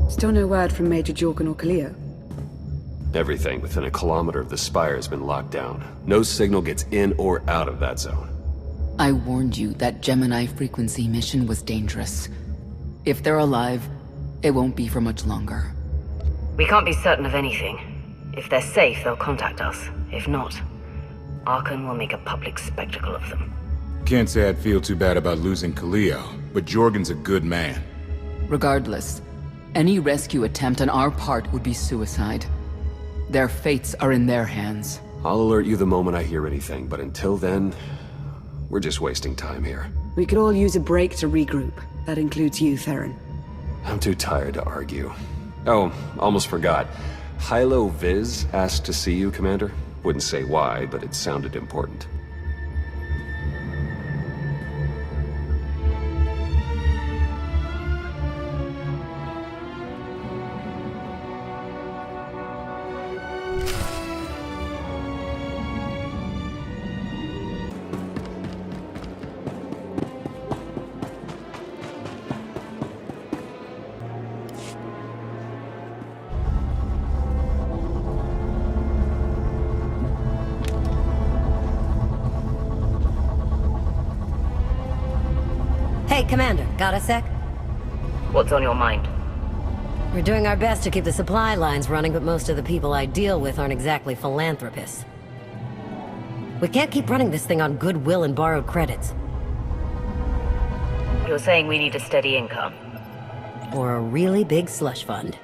Still no word from Major Jorgen or Kaleo? Everything within a kilometer of the spire has been locked down. No signal gets in or out of that zone. I warned you that Gemini frequency mission was dangerous. If they're alive, it won't be for much longer. We can't be certain of anything. If they're safe, they'll contact us. If not, Archon will make a public spectacle of them. Can't say I'd feel too bad about losing Kaleo, but Jorgen's a good man. Regardless, any rescue attempt on our part would be suicide. Their fates are in their hands. I'll alert you the moment I hear anything, but until then, we're just wasting time here. We could all use a break to regroup. That includes you, Theron. I'm too tired to argue. Oh, almost forgot. Hylo Viz asked to see you, Commander. Wouldn't say why, but it sounded important. Hey, Commander, got a sec? What's on your mind? We're doing our best to keep the supply lines running, but most of the people I deal with aren't exactly philanthropists. We can't keep running this thing on goodwill and borrowed credits. You're saying we need a steady income. Or a really big slush fund.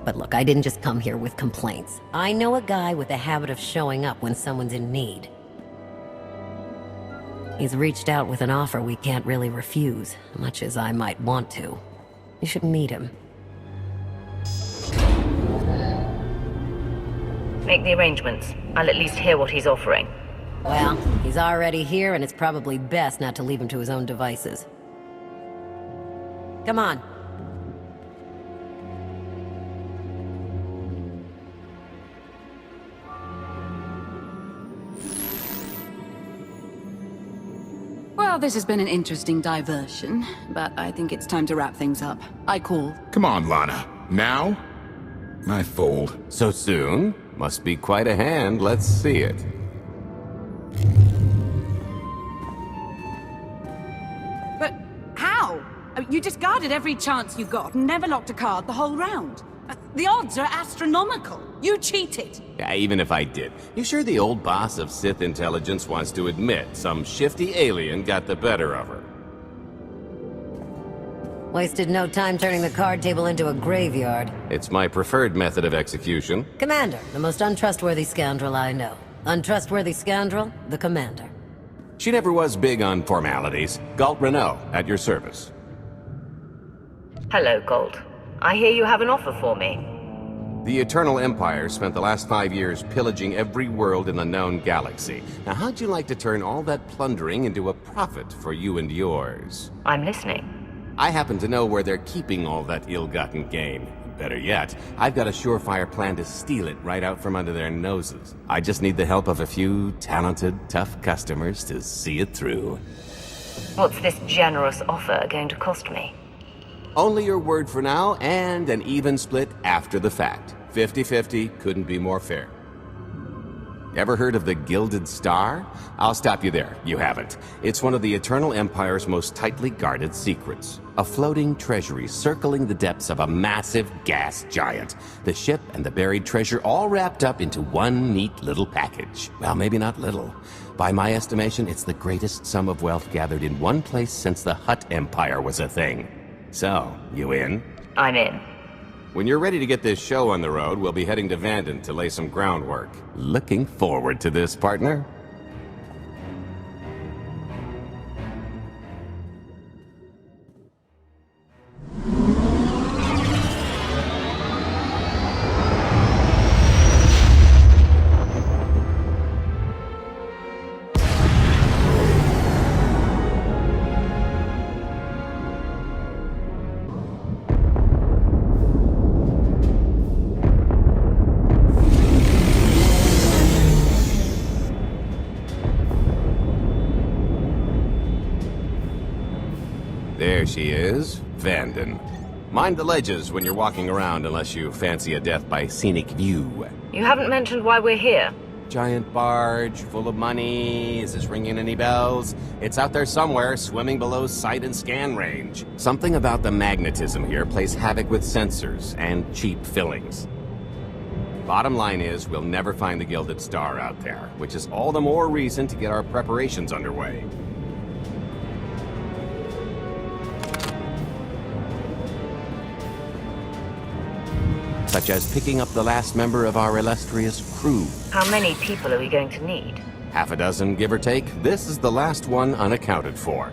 But look, I didn't just come here with complaints. I know a guy with a habit of showing up when someone's in need. He's reached out with an offer we can't really refuse, much as I might want to. You should meet him. Make the arrangements. I'll at least hear what he's offering. Well, he's already here, and it's probably best not to leave him to his own devices. Come on. Well, this has been an interesting diversion, but I think it's time to wrap things up. I call. Come on, Lana. Now? I fold. So soon? Must be quite a hand. Let's see it. But how? You discarded every chance you got and never locked a card the whole round. The odds are astronomical. You cheated. Yeah, even if I did. You sure the old boss of Sith intelligence wants to admit some shifty alien got the better of her? Wasted no time turning the card table into a graveyard. It's my preferred method of execution. Commander, the most untrustworthy scoundrel I know. Untrustworthy scoundrel, the Commander. She never was big on formalities. Galt Renault, at your service. Hello, Gold. I hear you have an offer for me. The Eternal Empire spent the last 5 years pillaging every world in the known galaxy. Now, how'd you like to turn all that plundering into a profit for you and yours? I'm listening. I happen to know where they're keeping all that ill-gotten gain. Better yet, I've got a surefire plan to steal it right out from under their noses. I just need the help of a few talented, tough customers to see it through. What's this generous offer going to cost me? Only your word for now, and an even split after the fact. 50-50, couldn't be more fair. Ever heard of the Gilded Star? I'll stop you there. You haven't. It's one of the Eternal Empire's most tightly guarded secrets. A floating treasury circling the depths of a massive gas giant. The ship and the buried treasure all wrapped up into one neat little package. Well, maybe not little. By my estimation, it's the greatest sum of wealth gathered in one place since the Hutt Empire was a thing. So, you in? I'm in. When you're ready to get this show on the road, we'll be heading to Vanden to lay some groundwork. Looking forward to this, partner. There she is, Vanden. Mind the ledges when you're walking around unless you fancy a death by scenic view. You haven't mentioned why we're here. Giant barge, full of money. Is this ringing any bells? It's out there somewhere, swimming below sight and scan range. Something about the magnetism here plays havoc with sensors and cheap fillings. Bottom line is, we'll never find the Gilded Star out there, which is all the more reason to get our preparations underway. Such as picking up the last member of our illustrious crew. How many people are we going to need? Half a dozen, give or take. This is the last one unaccounted for.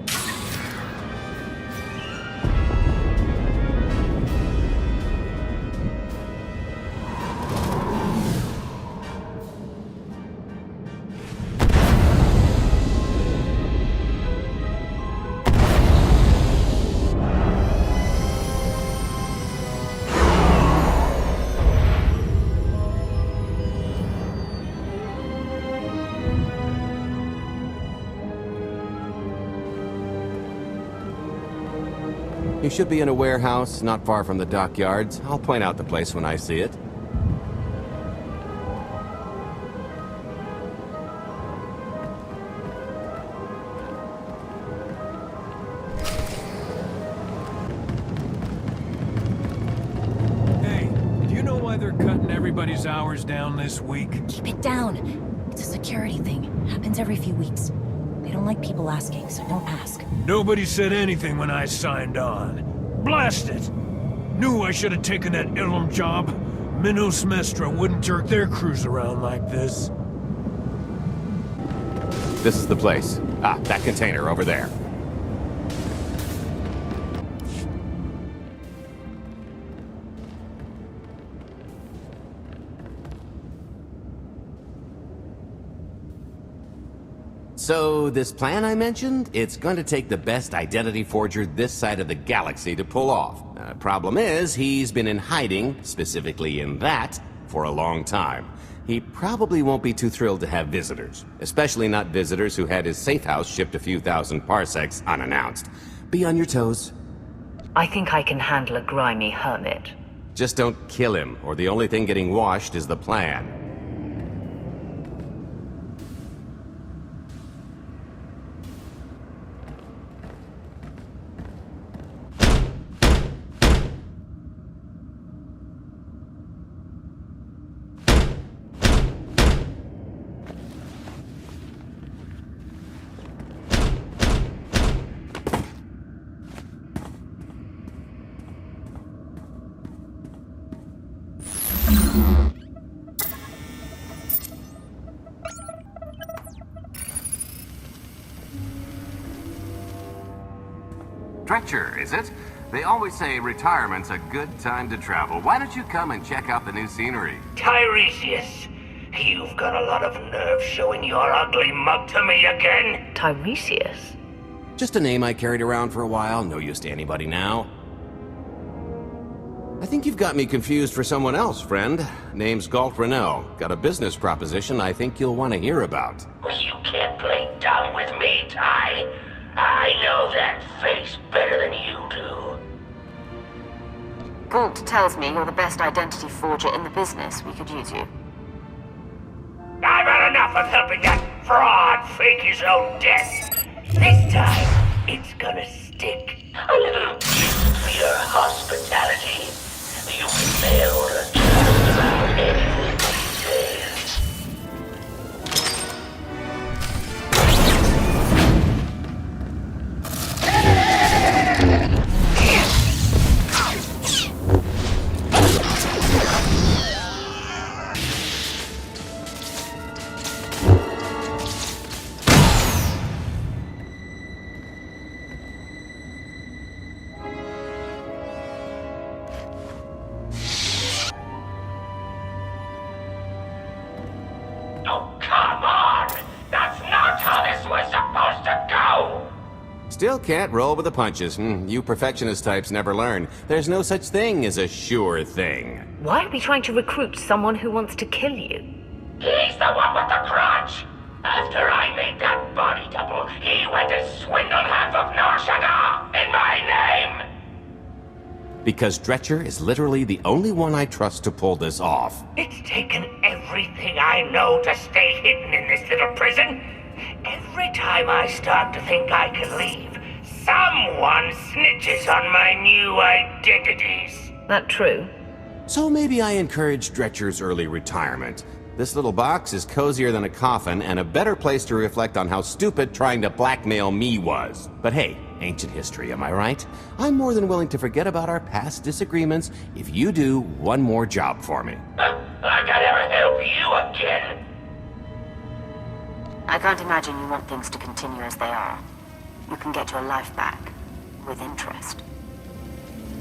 You should be in a warehouse, not far from the dockyards. I'll point out the place when I see it. Hey, do you know why they're cutting everybody's hours down this week? Keep it down. It's a security thing. Happens every few weeks. They don't like people asking, so don't ask. Nobody said anything when I signed on. Blast it! Knew I should have taken that Ilum job. Minos Mestra wouldn't jerk their crews around like this. This is the place. Ah, that container over there. So, this plan I mentioned, it's going to take the best identity forger this side of the galaxy to pull off. Problem is, he's been in hiding, specifically in that, for a long time. He probably won't be too thrilled to have visitors, especially not visitors who had his safe house shipped a few thousand parsecs unannounced. Be on your toes. I think I can handle a grimy hermit. Just don't kill him, or the only thing getting washed is the plan. Stretcher, is it? They always say retirement's a good time to travel. Why don't you come and check out the new scenery? Tiresias, you've got a lot of nerve showing your ugly mug to me again. Tiresias? Just a name I carried around for a while, no use to anybody now. I think you've got me confused for someone else, friend. Name's Galt Renault. Got a business proposition I think you'll want to hear about. You can't play dumb with me, Ty. I know that face better than you do. Galt tells me you're the best identity forger in the business. We could use you. I've had enough of helping that fraud fake his own death. This time, it's gonna stick. A little gift for your hospitality. You failed to turn around anything these days. Still can't roll with the punches. You perfectionist types never learn. There's no such thing as a sure thing. Why are we trying to recruit someone who wants to kill you? He's the one with the crutch. After I made that body double, he went and swindled half of Nar Shaddaa in my Because Dretcher is literally the only one I trust to pull this off. It's taken everything I know to stay hidden in this little prison. Every time I start to think I can leave, someone snitches on my new identities. That true? So maybe I encourage Dretcher's early retirement. This little box is cozier than a coffin and a better place to reflect on how stupid trying to blackmail me was. But hey, ancient history, am I right? I'm more than willing to forget about our past disagreements if you do one more job for me. I can never help you again. I can't imagine you want things to continue as they are. You can get your life back, with interest.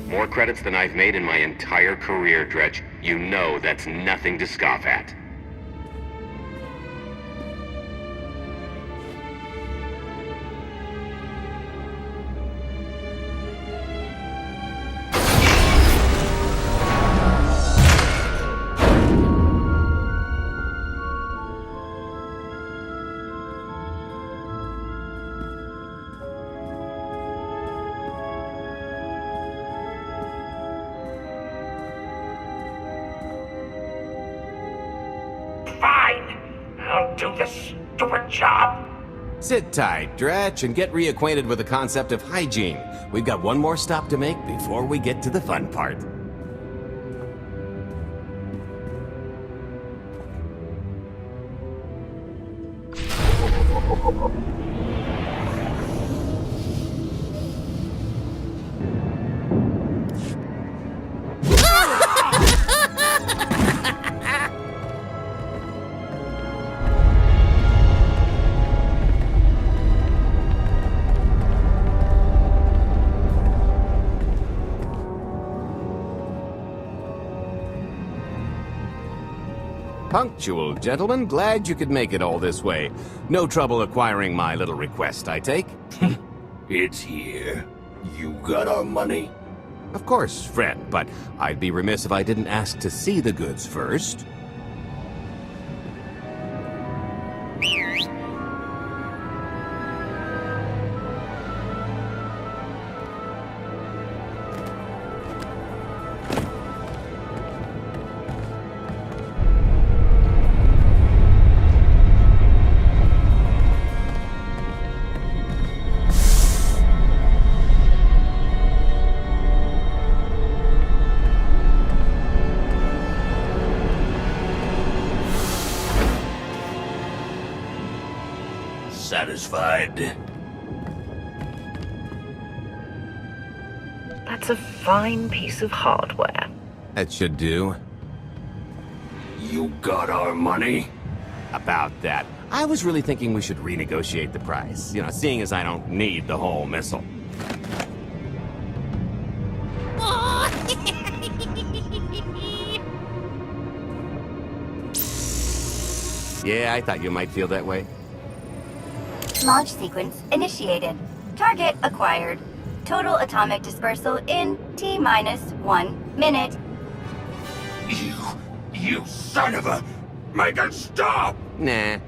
More credits than I've made in my entire career, Dretch. You know that's nothing to scoff at. Fine. I'll do this stupid job. Sit tight, Dretch, and get reacquainted with the concept of hygiene. We've got one more stop to make before we get to the fun part. Punctual, gentlemen. Glad you could make it all this way. No trouble acquiring my little request, I take? It's here. You got our money? Of course, friend, but I'd be remiss if I didn't ask to see the goods first. Satisfied? That's a fine piece of hardware. That should do. You got our money? About that. I was really thinking we should renegotiate the price. You know, seeing as I don't need the whole missile. Yeah, I thought you might feel that way. Launch sequence initiated. Target acquired. Total atomic dispersal in T-minus 1 minute. You son of a... Make it stop! Nah.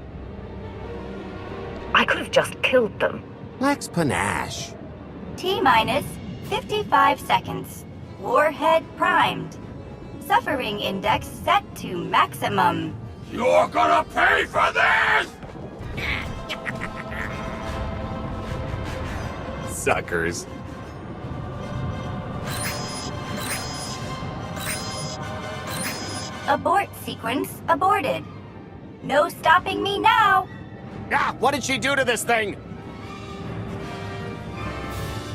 I could have just killed them. Lacks panache. T-minus 55 seconds. Warhead primed. Suffering index set to maximum. You're gonna pay for this! Suckers. Abort sequence aborted. No stopping me now. Ah, what did she do to this thing?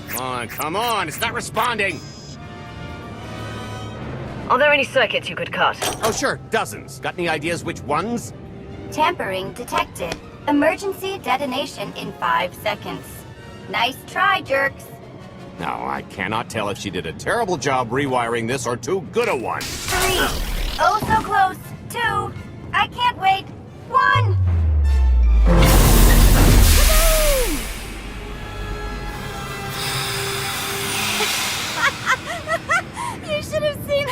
Come on, it's not responding. Are there any circuits you could cut? Oh, sure, dozens. Got any ideas which ones? Tampering detected. Emergency detonation in 5 seconds. Nice try, jerks. No, I cannot tell if she did a terrible job rewiring this or too good a one. 3. Oh, so close. 2. I can't wait. 1. You should have seen...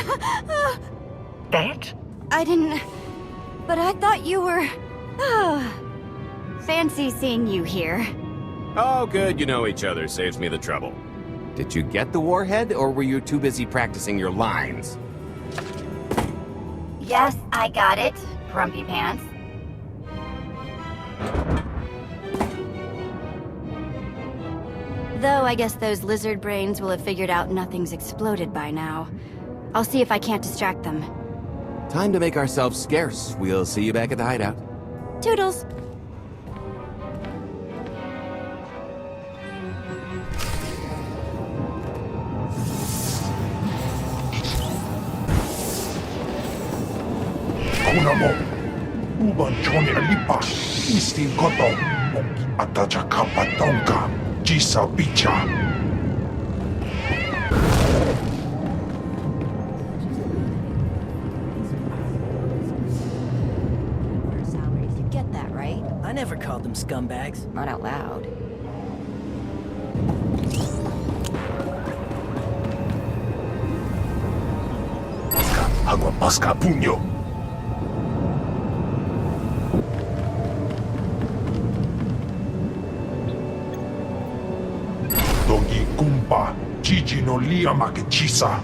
Bet? I didn't... But I thought you were... Fancy seeing you here. Oh, good, you know each other. Saves me the trouble. Did you get the warhead, or were you too busy practicing your lines? Yes, I got it, Grumpy Pants. Though I guess those lizard brains will have figured out nothing's exploded by now. I'll see if I can't distract them. Time to make ourselves scarce. We'll see you back at the hideout. Toodles! Kunamo, uban choni alipa, istin koto, atacha kapatonka, jisa bicha. You get that, right? I never called them scumbags. Not out loud. Agua pasca puño. Dogi kumpa, Gigi no liama que chisa.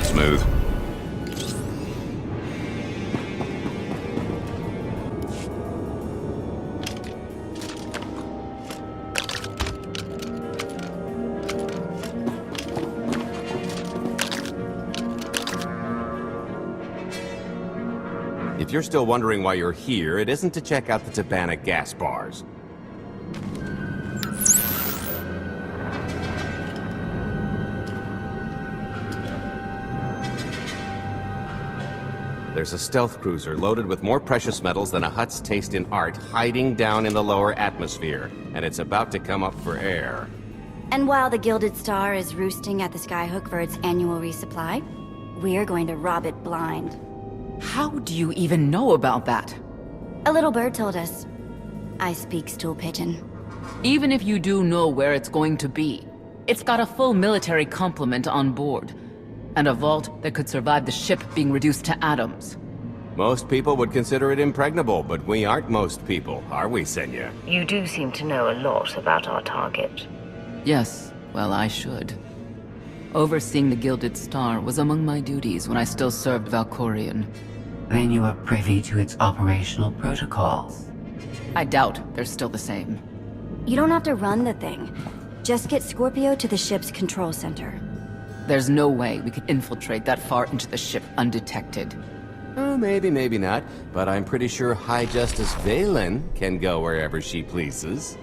Smooth. If you're still wondering why you're here, it isn't to check out the Tabana gas bars. There's a stealth cruiser loaded with more precious metals than a Hutt's taste in art hiding down in the lower atmosphere, and it's about to come up for air. And while the Gilded Star is roosting at the Skyhook for its annual resupply, we're going to rob it blind. How do you even know about that? A little bird told us. I speak stool pigeon. Even if you do know where it's going to be, it's got a full military complement on board. And a vault that could survive the ship being reduced to atoms. Most people would consider it impregnable, but we aren't most people, are we, Senya? You do seem to know a lot about our target. Yes, well, I should. Overseeing the Gilded Star was among my duties when I still served Valkorion. Then you are privy to its operational protocols. I doubt they're still the same. You don't have to run the thing. Just get Scorpio to the ship's control center. There's no way we could infiltrate that far into the ship undetected. Oh, maybe, maybe not. But I'm pretty sure High Justice Valen can go wherever she pleases.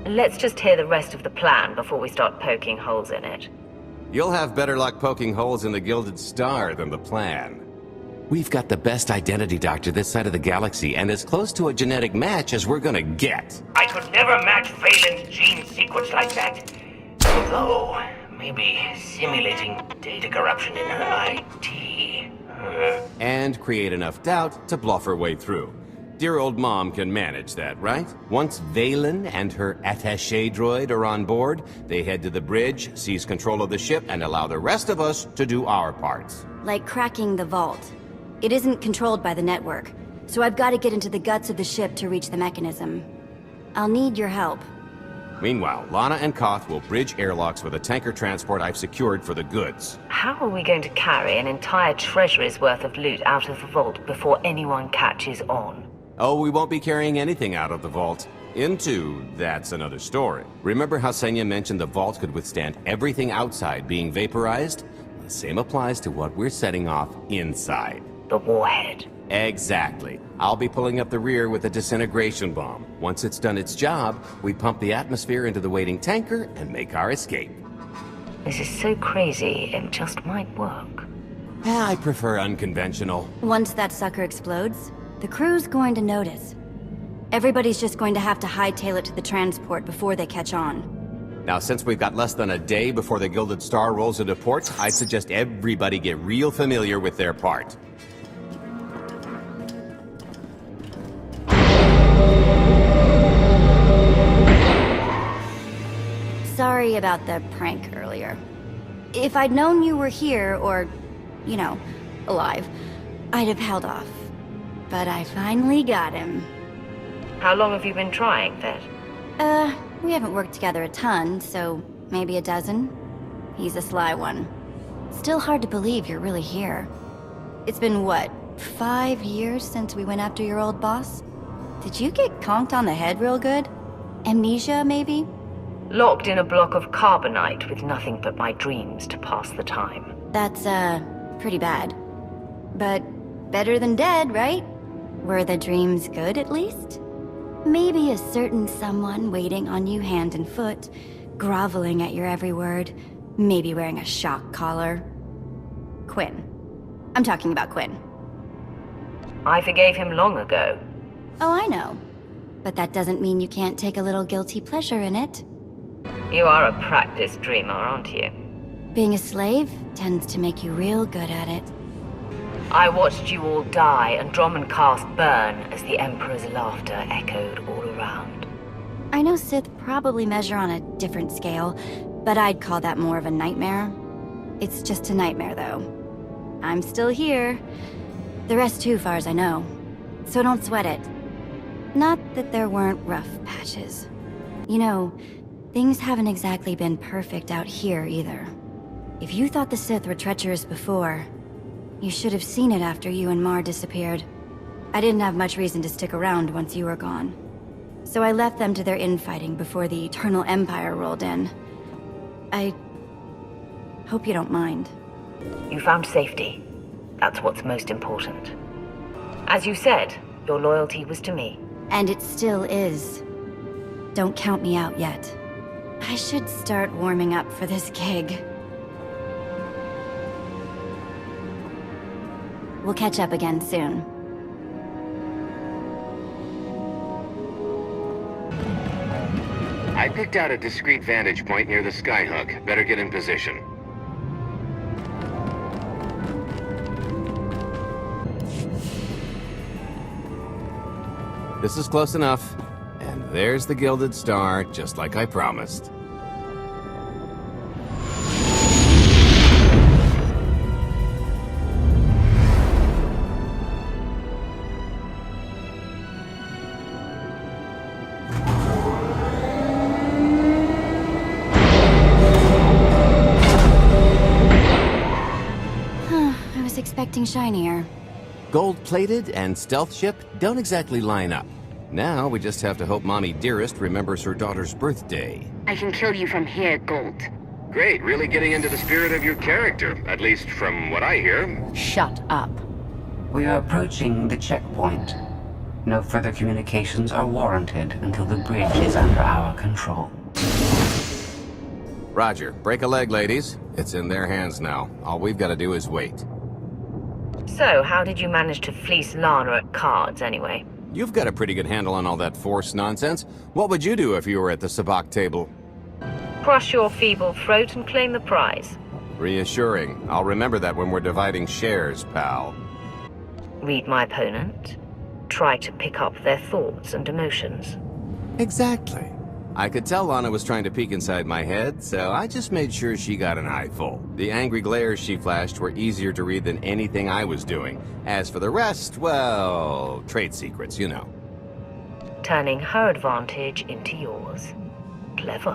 Let's just hear the rest of the plan before we start poking holes in it. You'll have better luck poking holes in the Gilded Star than the plan. We've got the best identity doctor this side of the galaxy, and as close to a genetic match as we're gonna get. I could never match Valen's gene sequence like that. Although, maybe simulating data corruption in her IT. And create enough doubt to bluff her way through. Dear old mom can manage that, right? Once Valen and her attaché droid are on board, they head to the bridge, seize control of the ship, and allow the rest of us to do our parts. Like cracking the vault. It isn't controlled by the network, so I've got to get into the guts of the ship to reach the mechanism. I'll need your help. Meanwhile, Lana and Koth will bridge airlocks with a tanker transport I've secured for the goods. How are we going to carry an entire treasury's worth of loot out of the vault before anyone catches on? Oh, we won't be carrying anything out of the vault. Into, that's another story. Remember how Senya mentioned the vault could withstand everything outside being vaporized? The same applies to what we're setting off inside. The warhead. Exactly. I'll be pulling up the rear with a disintegration bomb. Once it's done its job, we pump the atmosphere into the waiting tanker and make our escape. This is so crazy, it just might work. I prefer unconventional. Once that sucker explodes, the crew's going to notice. Everybody's just going to have to hightail it to the transport before they catch on. Now, since we've got less than a day before the Gilded Star rolls into port, I suggest everybody get real familiar with their part. sorry about the prank earlier. If I'd known you were here, or, you know, alive, I'd have held off. But I finally got him. How long have you been trying, Vet? We haven't worked together a ton, so maybe a dozen. He's a sly one. Still hard to believe you're really here. It's been, what, 5 years since we went after your old boss? Did you get conked on the head real good? Amnesia, maybe? Locked in a block of carbonite with nothing but my dreams to pass the time. That's, pretty bad. But better than dead, right? Were the dreams good, at least? Maybe a certain someone waiting on you hand and foot, groveling at your every word, maybe wearing a shock collar. Quinn. I'm talking about Quinn. I forgave him long ago. Oh, I know. But that doesn't mean you can't take a little guilty pleasure in it. You are a practiced dreamer, aren't you? Being a slave tends to make you real good at it. I watched you all die and Drommencast burn as the Emperor's laughter echoed all around. I know Sith probably measure on a different scale, but I'd call that more of a nightmare. It's just a nightmare, though. I'm still here. The rest too, far as I know. So don't sweat it. Not that there weren't rough patches. You know, things haven't exactly been perfect out here, either. If you thought the Sith were treacherous before, you should have seen it after you and Mar disappeared. I didn't have much reason to stick around once you were gone. So I left them to their infighting before the Eternal Empire rolled in. I hope you don't mind. You found safety. That's what's most important. As you said, your loyalty was to me. And it still is. Don't count me out yet. I should start warming up for this gig. We'll catch up again soon. I picked out a discreet vantage point near the skyhook. Better get in position. This is close enough. And there's the Gilded Star, just like I promised. Expecting shinier. Gold-plated and stealth ship don't exactly line up. Now we just have to hope Mommy Dearest remembers her daughter's birthday. I can kill you from here, Gold. Great, really getting into the spirit of your character, at least from what I hear. Shut up. We are approaching the checkpoint. No further communications are warranted until the bridge is under our control. Roger. Break a leg, ladies. It's in their hands now. All we've got to do is wait. So, how did you manage to fleece Lana at cards, anyway? You've got a pretty good handle on all that Force nonsense. What would you do if you were at the sabacc table? Crush your feeble throat and claim the prize. Reassuring. I'll remember that when we're dividing shares, pal. Read my opponent. Try to pick up their thoughts and emotions. Exactly. I could tell Lana was trying to peek inside my head, so I just made sure she got an eyeful. The angry glares she flashed were easier to read than anything I was doing. As for the rest, well, trade secrets, you know. Turning her advantage into yours. Clever.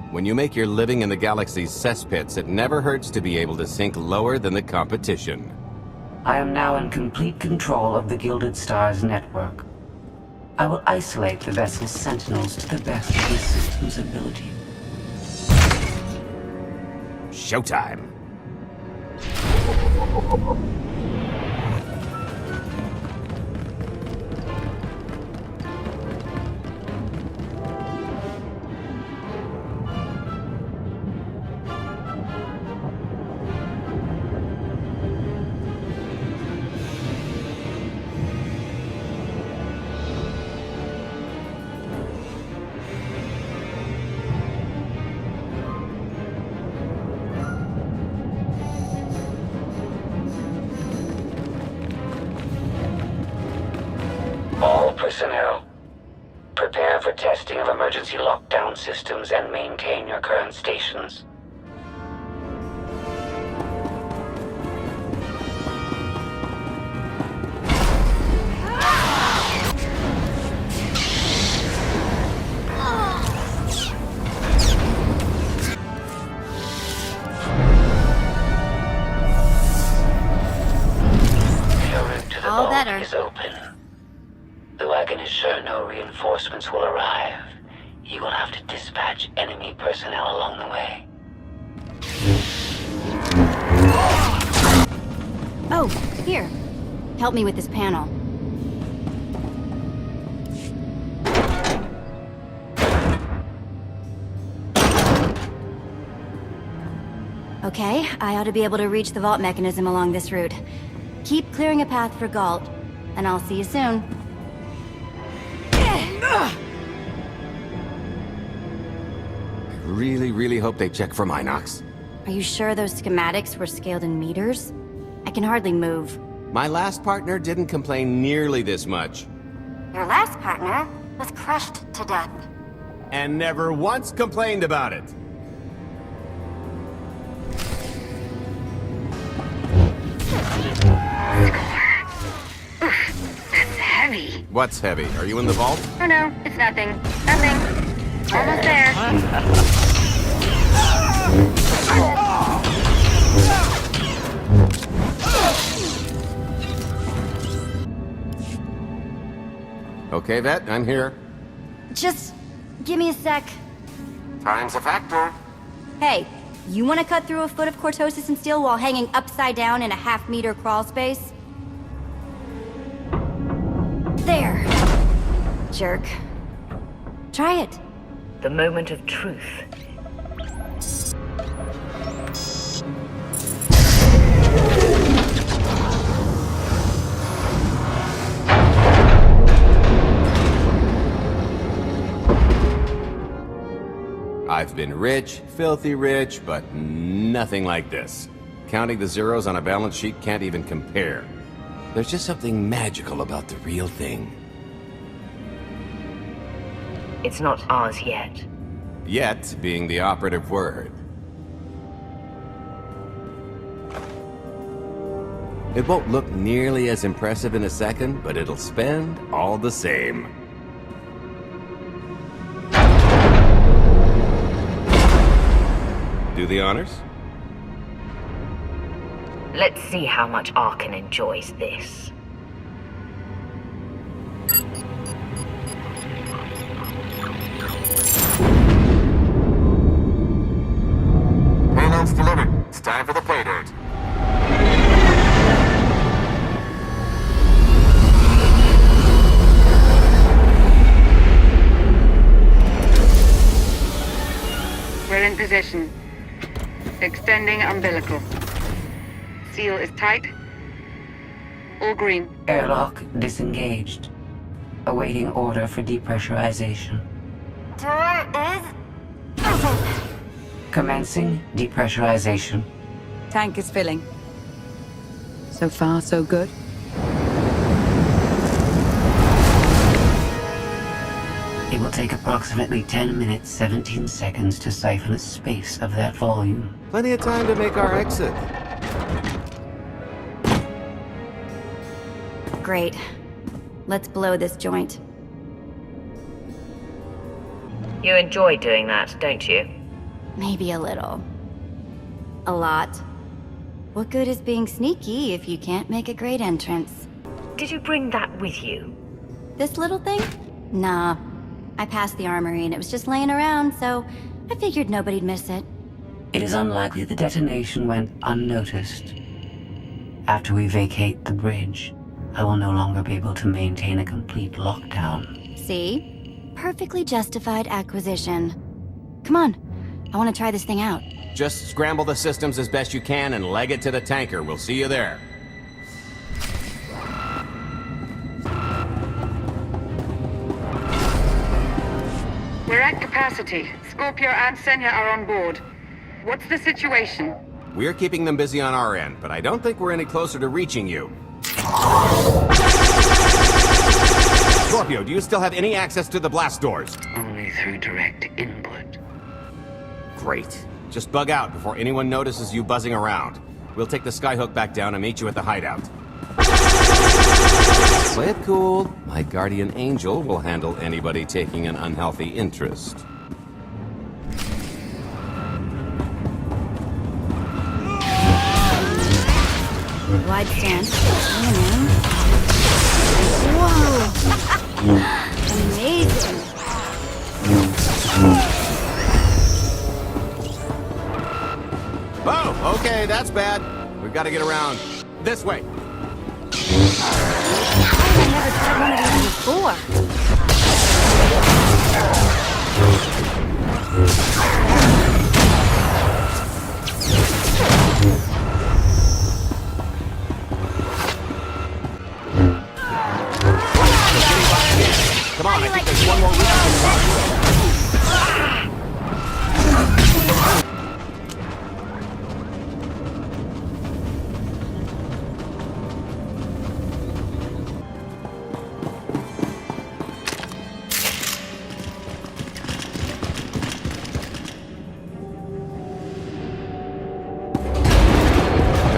When you make your living in the galaxy's cesspits, it never hurts to be able to sink lower than the competition. I am now in complete control of the Gilded Star's network. I will isolate the vessel's sentinels to the best of the system's ability. Showtime! All personnel, Prepare for testing of emergency lockdown systems and maintain your current stations. All better. Is open. Though I can assure no reinforcements will arrive, you will have to dispatch enemy personnel along the way. Oh, here. Help me with this panel. Okay, I ought to be able to reach the vault mechanism along this route. Keep clearing a path for Galt, and I'll see you soon. I really hope they check for Minox. Are you sure those schematics were scaled in meters? I can hardly move. My last partner didn't complain nearly this much. Your last partner was crushed to death. And never once complained about it. That's heavy. What's heavy? Are you in the vault? Oh no, it's nothing. Nothing. Almost there. Okay, Vet, I'm here. Just give me a sec. Time's a factor. Hey, you want to cut through a foot of cortosis and steel while hanging upside down in a half-meter crawl space? There. Jerk. Try it. The moment of truth. I've been rich, filthy rich, but nothing like this. Counting the zeros on a balance sheet can't even compare. There's just something magical about the real thing. It's not ours yet. Yet being the operative word. It won't look nearly as impressive in a second, but it'll spend all the same. Do the honors? Let's see how much Arkan enjoys this. Payload's delivered. It's time for the pay dirt. We're in position. Extending umbilical. Seal is tight. All green. Airlock disengaged. Awaiting order for depressurization. Door is open. Commencing depressurization. Tank is filling. So far, so good. It will take approximately 10 minutes, 17 seconds to siphon a space of that volume. Plenty of time to make our exit. Great. Let's blow this joint. You enjoy doing that, don't you? Maybe a little. A lot. What good is being sneaky if you can't make a great entrance? Did you bring that with you? This little thing? Nah. I passed the armory and it was just laying around, so I figured nobody'd miss it. It is unlikely the detonation went unnoticed. After we vacate the bridge, I will no longer be able to maintain a complete lockdown. See? Perfectly justified acquisition. Come on. I want to try this thing out. Just scramble the systems as best you can and leg it to the tanker. We'll see you there. We're at capacity. Scorpio and Senya are on board. What's the situation? We're keeping them busy on our end, but I don't think we're any closer to reaching you. Scorpio, do you still have any access to the blast doors? Only through direct input. Great. Just bug out before anyone notices you buzzing around. We'll take the skyhook back down and meet you at the hideout. Play it cool. My guardian angel will handle anybody taking an unhealthy interest. Wide stance. Whoa! Amazing! Oh, okay, that's bad. We've got to get around. This way. I've never tried one of these before. Come on, I think there's one more round.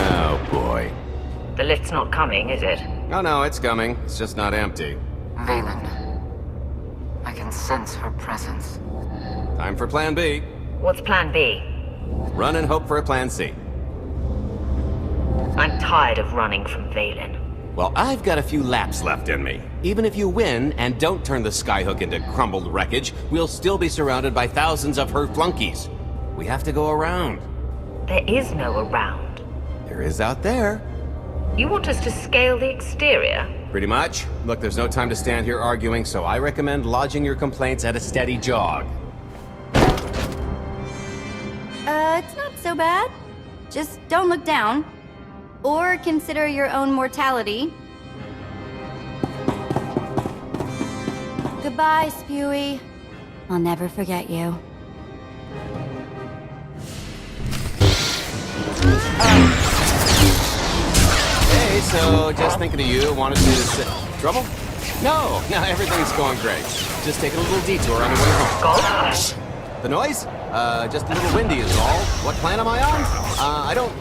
Oh boy. The lift's not coming, is it? Oh no, it's coming. It's just not empty. Valen. I can sense her presence. Time for plan B. What's plan B? Run and hope for a plan C. I'm tired of running from Valen. Well, I've got a few laps left in me. Even if you win and don't turn the skyhook into crumbled wreckage, we'll still be surrounded by thousands of her flunkies. We have to go around. There is no around. There is out there. You want us to scale the exterior? Pretty much. Look, there's no time to stand here arguing, so I recommend lodging your complaints at a steady jog. It's not so bad. Just don't look down. Or consider your own mortality. Goodbye, Spewy. I'll never forget you. Hey, so just thinking of you, wanted to Trouble? No, everything's going great. Just taking a little detour on the way home. Gosh. The noise? Just a little windy is all. What plan am I on? I don't,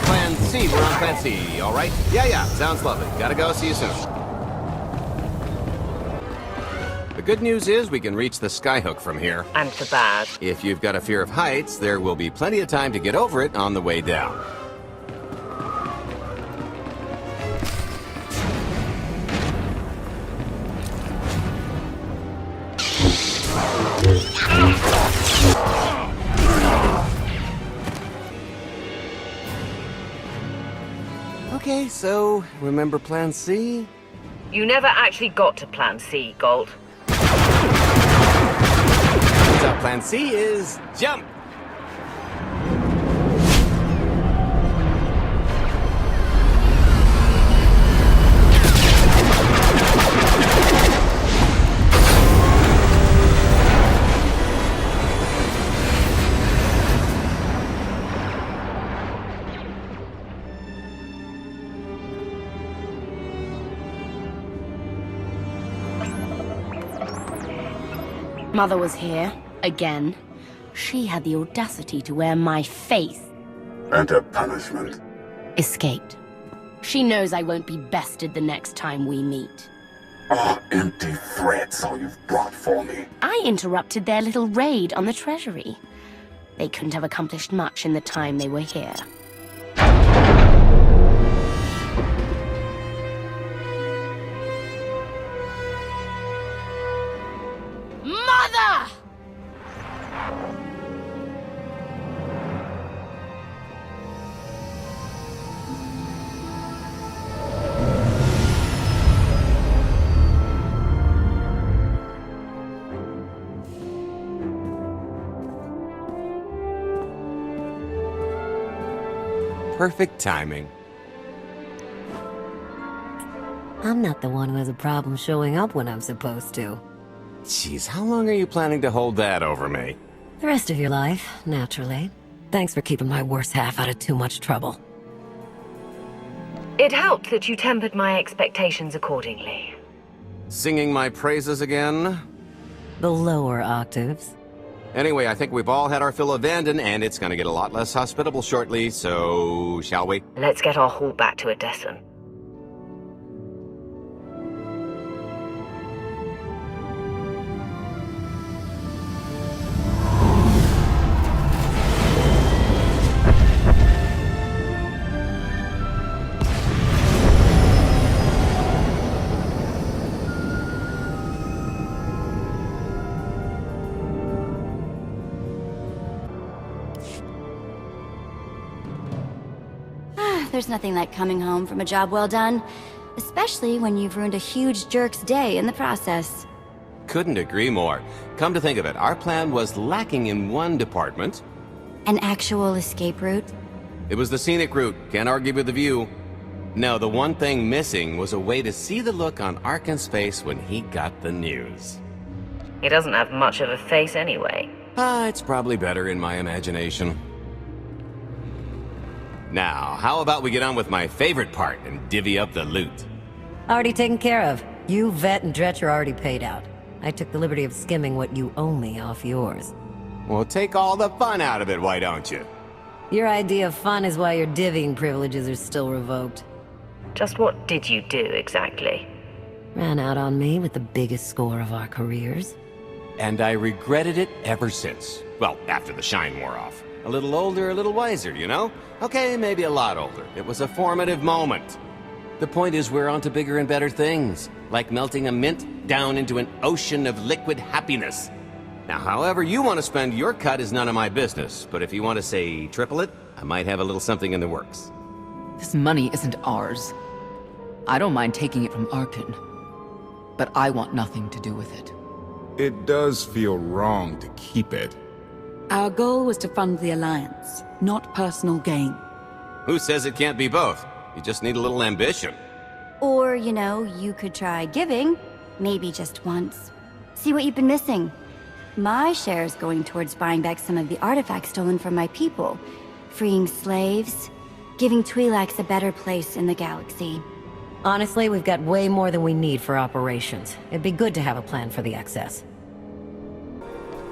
plan C. We're on plan C, all right? Yeah, sounds lovely. Gotta go, see you soon. The good news is we can reach the skyhook from here. And the bad. If you've got a fear of heights, there will be plenty of time to get over it on the way down. Okay, so remember plan C? You never actually got to plan C, Gold. Turns out plan C is jump! Mother was here, again. She had the audacity to wear my face. And her punishment? Escaped. She knows I won't be bested the next time we meet. Oh, empty threats all you've brought for me. I interrupted their little raid on the treasury. They couldn't have accomplished much in the time they were here. Mother! Perfect timing. I'm not the one who has a problem showing up when I'm supposed to. Jeez, how long are you planning to hold that over me? The rest of your life, naturally. Thanks for keeping my worse half out of too much trouble. It helped that you tempered my expectations accordingly. Singing my praises again? The lower octaves. Anyway, I think we've all had our fill of Vanden, and it's gonna get a lot less hospitable shortly, so shall we? Let's get our haul back to Edessa. There's nothing like coming home from a job well done, especially when you've ruined a huge jerk's day in the process. Couldn't agree more. Come to think of it, our plan was lacking in one department. An actual escape route? It was the scenic route, can't argue with the view. No, the one thing missing was a way to see the look on Arkan's face when he got the news. He doesn't have much of a face anyway. It's probably better in my imagination. Now, how about we get on with my favorite part and divvy up the loot? Already taken care of. You, Vet, and Dretch are already paid out. I took the liberty of skimming what you owe me off yours. Well, take all the fun out of it, why don't you? Your idea of fun is why your divvying privileges are still revoked. Just what did you do, exactly? Ran out on me with the biggest score of our careers. And I regretted it ever since. Well, after the shine wore off. A little older, a little wiser, you know? Okay, maybe a lot older. It was a formative moment. The point is we're on to bigger and better things, like melting a mint down into an ocean of liquid happiness. Now, however you want to spend your cut is none of my business, but if you want to say triple it, I might have a little something in the works. This money isn't ours. I don't mind taking it from Arkan, but I want nothing to do with it. It does feel wrong to keep it. Our goal was to fund the Alliance, not personal gain. Who says it can't be both? You just need a little ambition. Or, you know, you could try giving. Maybe just once. See what you've been missing. My share is going towards buying back some of the artifacts stolen from my people. Freeing slaves. Giving Twi'leks a better place in the galaxy. Honestly, we've got way more than we need for operations. It'd be good to have a plan for the excess.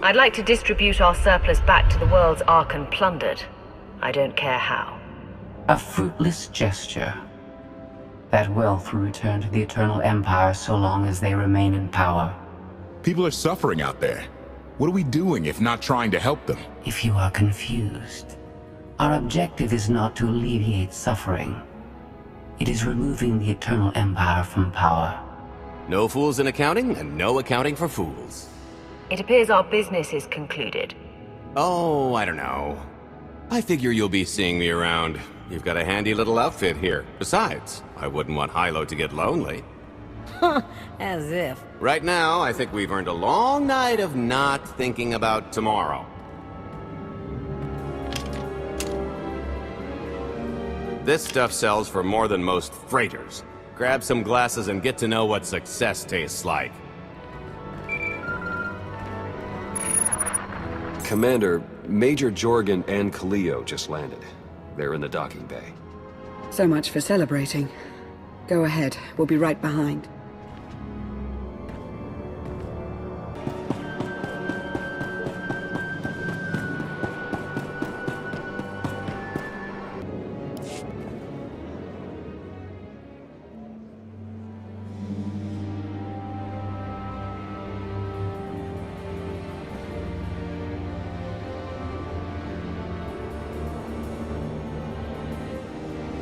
I'd like to distribute our surplus back to the worlds Arkan plundered. I don't care how. A fruitless gesture. That wealth will return to the Eternal Empire so long as they remain in power. People are suffering out there. What are we doing if not trying to help them? If you are confused, our objective is not to alleviate suffering. It is removing the Eternal Empire from power. No fools in accounting, and no accounting for fools. It appears our business is concluded. Oh, I don't know. I figure you'll be seeing me around. You've got a handy little outfit here. Besides, I wouldn't want Hilo to get lonely. As if. Right now, I think we've earned a long night of not thinking about tomorrow. This stuff sells for more than most freighters. Grab some glasses and get to know what success tastes like. Commander, Major Jorgen and Kaleo just landed. They're in the docking bay. So much for celebrating. Go ahead, we'll be right behind.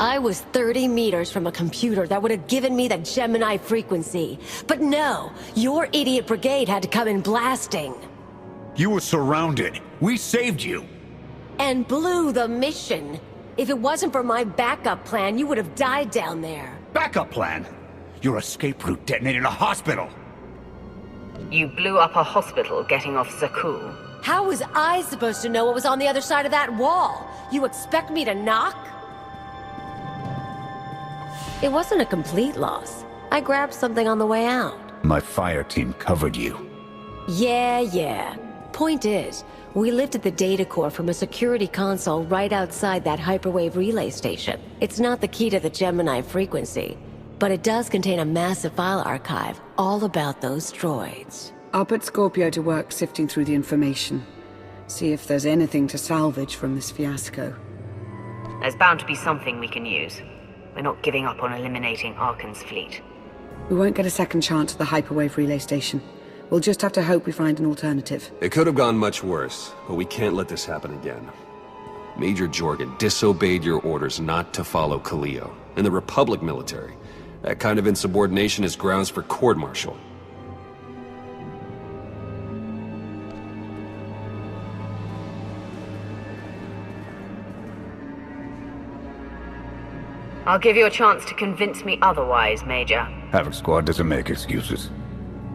I was 30 meters from a computer that would have given me the Gemini frequency. But no, your idiot brigade had to come in blasting. You were surrounded. We saved you. And blew the mission. If it wasn't for my backup plan, you would have died down there. Backup plan? Your escape route detonated a hospital. You blew up a hospital getting off Zakul. How was I supposed to know what was on the other side of that wall? You expect me to knock? It wasn't a complete loss. I grabbed something on the way out. My fire team covered you. Yeah. Point is, we lifted the data core from a security console right outside that hyperwave relay station. It's not the key to the Gemini frequency, but it does contain a massive file archive all about those droids. I'll put Scorpio to work sifting through the information. See if there's anything to salvage from this fiasco. There's bound to be something we can use. We're not giving up on eliminating Arkan's fleet. We won't get a second chance at the hyperwave relay station. We'll just have to hope we find an alternative. It could have gone much worse, but we can't let this happen again. Major Jorgen disobeyed your orders not to follow Kaleo, and the Republic military. That kind of insubordination is grounds for court-martial. I'll give you a chance to convince me otherwise, Major. Havoc Squad doesn't make excuses.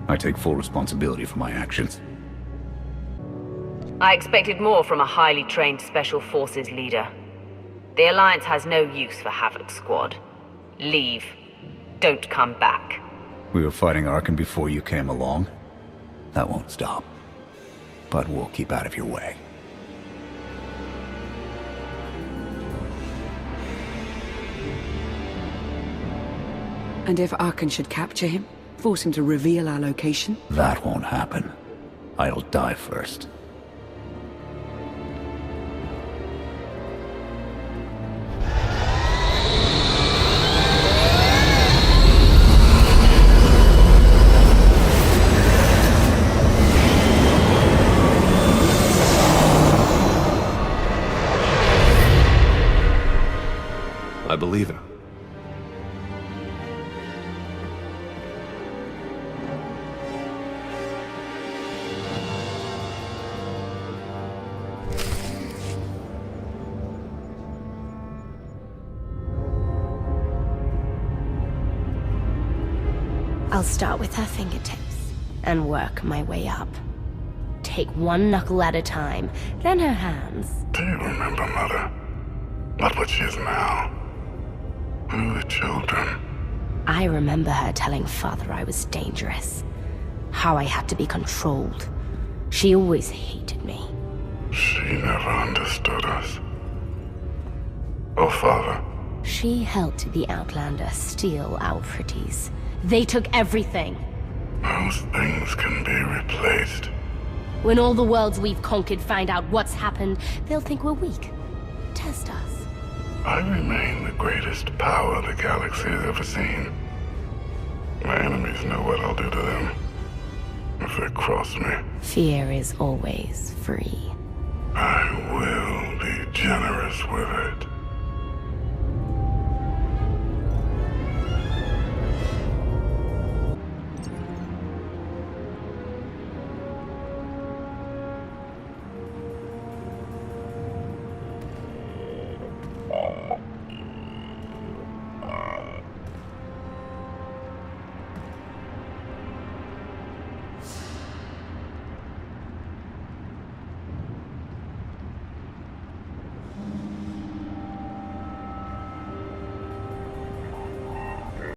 I take full responsibility for my actions. I expected more from a highly trained Special Forces leader. The Alliance has no use for Havoc Squad. Leave. Don't come back. We were fighting Arkan before you came along. That won't stop. But we'll keep out of your way. And if Arkan should capture him? Force him to reveal our location? That won't happen. I'll die first. I believe him. I'll start with her fingertips and work my way up. Take one knuckle at a time, then her hands. Do you remember, Mother? Not what she is now. We were children. I remember her telling Father I was dangerous. How I had to be controlled. She always hated me. She never understood us. Oh, Father. She helped the Outlander steal our pretties. They took everything. Those things can be replaced. When all the worlds we've conquered find out what's happened, they'll think we're weak. Test us. I remain the greatest power the galaxy has ever seen. My enemies know what I'll do to them if they cross me. Fear is always free. I will be generous with it.